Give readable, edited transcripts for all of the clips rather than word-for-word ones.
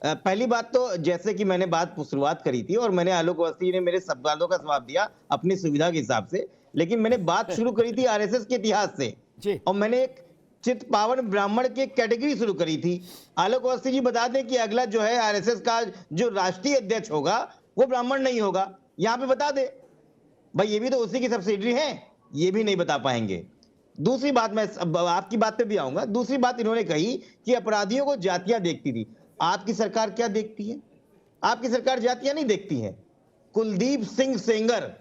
पहली बात तो जैसे कि मैंने बात शुरुआत करी थी और मैंने आलोक अवस्थी जी ने मेरे सवालों का जवाब दिया अपनी सुविधा के हिसाब से, लेकिन मैंने बात शुरू करी थी आरएसएस के इतिहास से जी। और मैंने एक चित्त पावन ब्राह्मण की कैटेगरी शुरू करी थी। आलोक अवस्थी जी बता दें कि अगला जो है आरएसएस का जो राष्ट्रीय अध्यक्ष होगा वो ब्राह्मण नहीं होगा, यहाँ पे बता दे भाई, ये भी तो उसी की सब्सिडरी है, ये भी नहीं बता पाएंगे। दूसरी बात, मैं आपकी बात पे भी आऊंगा। दूसरी बात इन्होंने कही कि अपराधियों को जातियां देखती थी। आपकी सरकार क्या देखती है? आपकी सरकार जातियां नहीं देखती है। कुलदीप सिंह सेंगर,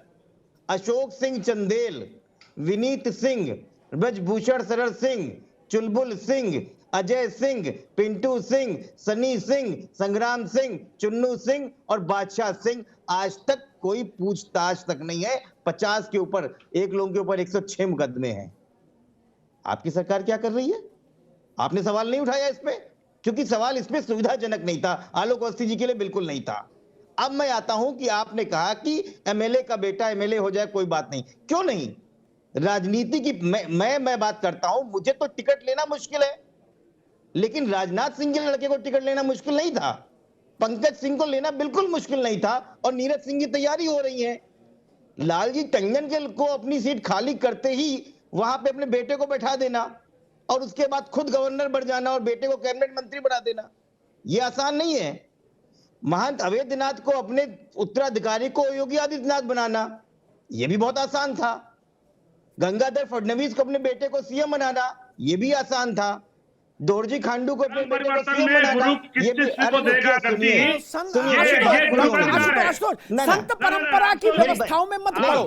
अशोक सिंह चंदेल, विनीत सिंह, ब्रजभूषण शरण सिंह, चुलबुल सिंह, अजय सिंह, पिंटू सिंह, सनी सिंह, संग्राम सिंह, चुन्नू सिंह और बादशाह सिंह, आज तक कोई पूछताछ तक नहीं है। 50 के ऊपर, एक लोगों के ऊपर 106 मुकदमे हैं। आपकी सरकार क्या कर रही है? आपने सवाल नहीं उठाया इस पे, क्योंकि सवाल इसमें सुविधाजनक नहीं था, आलोक अवस्थी जी के लिए बिल्कुल नहीं था। अब मैं आता हूं कि आपने कहा कि एमएलए का बेटा एमएलए हो जाए कोई बात नहीं, क्यों नहीं? राजनीति की मैं बात करता हूं, मुझे तो टिकट लेना मुश्किल है, लेकिन राजनाथ सिंह के लड़के को टिकट लेना मुश्किल नहीं था, पंकज सिंह को लेना बिल्कुल मुश्किल नहीं था, और नीरज सिंह की तैयारी हो रही है। लालजी टंडन के को अपनी सीट खाली करते ही वहां पे अपने बेटे को बैठा देना और उसके बाद खुद गवर्नर बन जाना और बेटे को कैबिनेट मंत्री बना देना, यह आसान नहीं है। महंत अवैधनाथ को अपने उत्तराधिकारी को योगी आदित्यनाथ बनाना, यह भी बहुत आसान था। गंगाधर फडणवीस को अपने बेटे को सीएम बनाना, यह भी आसान था। दोरजी खांडू को अपने बेटे को सीएम बनाना, ये भी संत परंपरा की व्यवस्थाओं में मत पड़ो,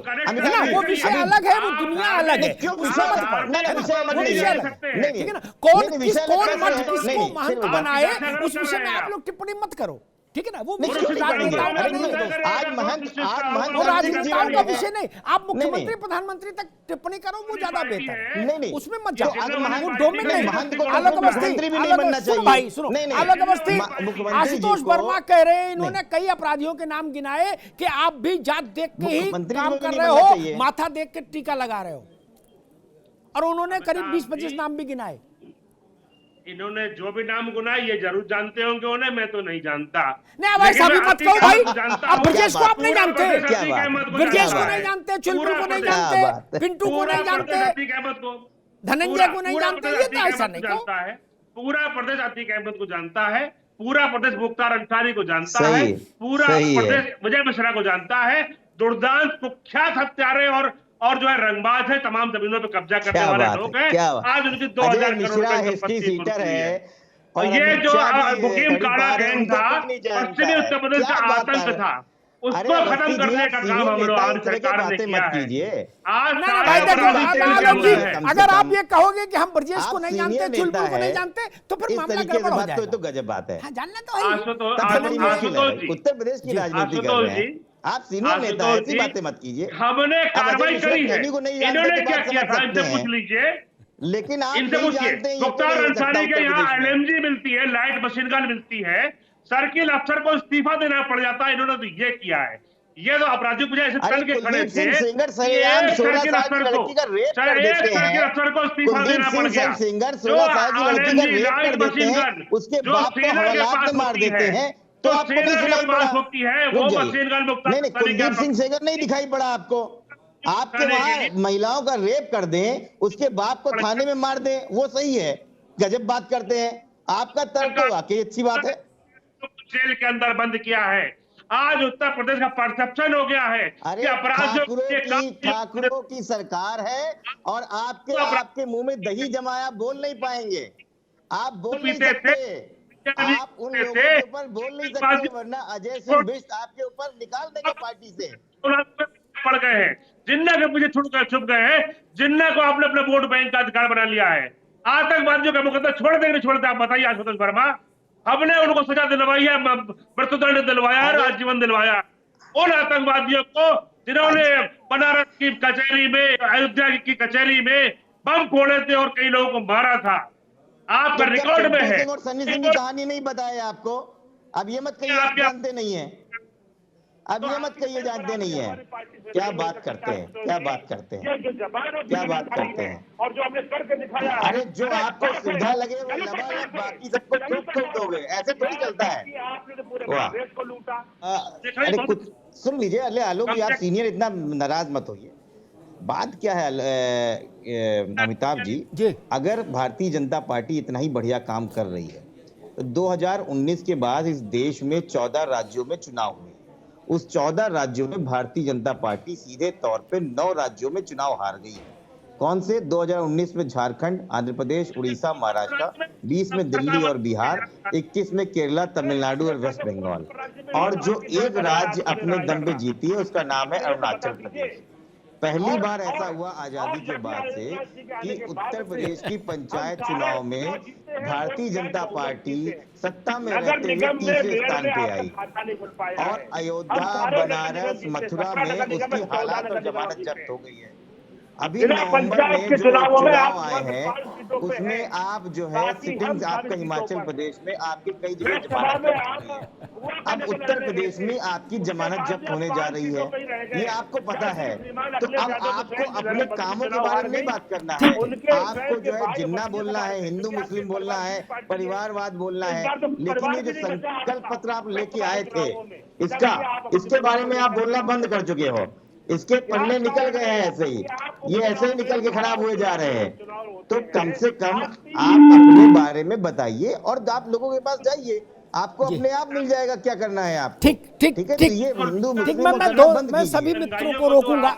वो विषय अलग है, वो दुनिया अलग है, उसमें मत पड़ो, वो विषय अलग है, ठीक है ना। कौन मठ किसको महंत बनाए उस विषय में आप लोग टिप्पणी मत करो, ठीक है ना। वो राजनेताओं का विषय नहीं, आप मुख्यमंत्री प्रधानमंत्री तक टिप्पणी करो, वो ज्यादा बेहतर है, नहीं उसमें मत जाओ। वो डोमेन नहीं, आलोक अवस्थी भाई सुनो, आलोक अवस्थी, आशुतोष वर्मा कह रहे हैं इन्होंने कई अपराधियों के नाम गिनाए कि आप भी जात देख के ही काम कर रहे हो, माथा देख के टीका लगा रहे हो, और उन्होंने करीब 20-25 नाम भी गिनाए। इन्होंने जो भी नाम गुना ये जरूर जानते होंगे उन्हें, मैं तो नहीं जानता। नहीं भाई साहब मत कहो भाई, अब ब्रजेश को आप नहीं जानते, ब्रजेश को नहीं जानते, चुलबुल को नहीं जानते, पिंटू को नहीं जानते, धनंजय को नहीं जानते, ये तो ऐसा नहीं जानता है। पूरा प्रदेश अतीक अहमद को जानता है, पूरा प्रदेश मुख्तार अंसारी को जानता है, पूरा प्रदेश विजय मिश्रा को जानता है। दुर्दांत कुख्यात हत्यारे और जो है रंगबाज है, तमाम जमीनों पे कब्जा करने वाले लोग हैं। आज उनकी 2000 करोड़ है, और ये जो मुकीम काला गैंग था, पश्चिमी उत्तर प्रदेश का आतंक था, उसको खत्म करने का काम हम लोग आज सरकार ने किया है। अगर आप ये कहोगे कि हम ब्रजेश को नहीं जानते, चुलबुल को नहीं जानते, तो फिर मामला गड़बड़ हो जाएगा। तो गजब बात है, जानना तो है। उत्तर प्रदेश की राजनीति कर रहे हैं आप, सीनियर नेता हैं, ऐसी बातें मत कीजिए। हमने कार्रवाई करी है, इन्होंने क्या किया था इनसे पूछ लीजिए, लेकिन आप इनसे पूछिए। मुख्तार अंसारी के यहाँ एलएमजी मिलती है, लाइट मशीन गन मिलती है, सर्किल अफसर को इस्तीफा देना पड़ जाता है, इन्होंने तो ये किया है। ये तो अपराधी मुझे ऐसे तल के खड़े थे, सर्किल अफसर को इस्तीफा देना पड़ गया, जो लाइट मशीन गन उसके बाप को हवालात में मार देते हैं, तो आपको भी सुनाई पड़ा होती है वो मशीन गन। नहीं, कुलदीप सिंह सेंगर नहीं दिखाई पड़ा आपको? आपके वहां महिलाओं का रेप कर दें, उसके बाप को थाने में मार दें, वो सही है? गजब बात करते हैं। आपका तर्क तो वाकई अच्छी बात है। जेल के अंदर बंद किया है। आज उत्तर प्रदेश का परसेप्शन हो गया है कि अपराधियों ठाकुरों की सरकार है, और आपके मुंह में दही जमाया बोल नहीं पाएंगे, आप बोल नहीं सकते, आप उन लोगों के ऊपर बोल नहीं सकते, वरना अजय सिंह बिष्ट आपके ऊपर निकाल देंगे पार्टी से। पड़ गए हैं, जिन्ना के मुझे छुप गए हैं, जिन्ना को आपने अपने वोट बैंक का अधिकार बना लिया है। आतंकवादियों का मुकदमा छोड़ देंगे, छोड़ते आप बताइए आशुतोष वर्मा। हमने उनको सजा दिलवाई है, मृत्युदंड दिलवाया है, आजीवन दिलवाया। उन आतंकवादियों को जिन्होंने बनारस की कचहरी में, अयोध्या की कचहरी में बम फोड़े थे और कई लोगों को मारा था, आपका रिकॉर्ड में है। और सन्नी सिंह की कहानी नहीं बताया आपको? अब ये मत कहिए आप जानते नहीं है। अब ये मत कहिए जानते नहीं है। क्या बात करते हैं, क्या बात करते हैं, क्या बात करते हैं। और जो हमने करके दिखाया, अरे जो आपको सुविधा लगे वो लबालब बाकी सबको ठोक दोगे, ऐसे थोड़ी चलता है। आपने तो पूरे प्रदेश को लूटा। अरे कुछ सुन लीजिए। अरे आलोक आप सीनियर, इतना नाराज मत होइए। बात क्या है अमिताभ जी, अगर भारतीय जनता पार्टी इतना ही बढ़िया काम कर रही है तो 2019 के बाद इस देश में 14 राज्यों में चुनाव हुए। उस 14 राज्यों में भारतीय जनता पार्टी सीधे तौर पे 9 राज्यों में चुनाव हार गई है। कौन से? 2019 में झारखंड, आंध्र प्रदेश, उड़ीसा, महाराष्ट्र, 20 में दिल्ली और बिहार, 21 में केरला, तमिलनाडु और वेस्ट बंगाल। और जो एक राज्य अपने दम पे जीती है उसका नाम है अरुणाचल प्रदेश। पहली बार ऐसा हुआ आजादी के बाद से कि उत्तर प्रदेश की पंचायत चुनाव में भारतीय जनता पार्टी सत्ता में रहते हुए तीसरे स्थान पे आई। और अयोध्या, बनारस, मथुरा में उसकी हालात और जमानत जब्त हो गई है। अभी नवंबर में जो चुनाव आए हैं उसमें आप जो है सिटिंग आपका हिमाचल प्रदेश में आपकी कई जगह जमानत जब्त हो रही है। अब उत्तर प्रदेश में आपकी जमानत जब्त होने जा रही है, ये आपको पता है। तो अब आपको अपने कामों के बारे में नहीं बात करना है, आपको जो है जिन्ना बोलना है, हिंदू मुस्लिम बोलना है, परिवारवाद बोलना है। लेकिन ये जो संकल्प पत्र आप लेके आए थे इसके बारे में आप बोलना बंद कर चुके हो। इसके पन्ने निकल गए हैं ऐसे ही, ये ऐसे ही निकल के खराब हुए जा रहे हैं। तो कम से कम आप अपने बारे में बताइए और आप लोगों के पास जाइए, आपको अपने आप मिल जाएगा क्या करना है आप। ठीक है। तो ये हिंदू मुस्लिम मैं सभी मित्रों को रोकूंगा।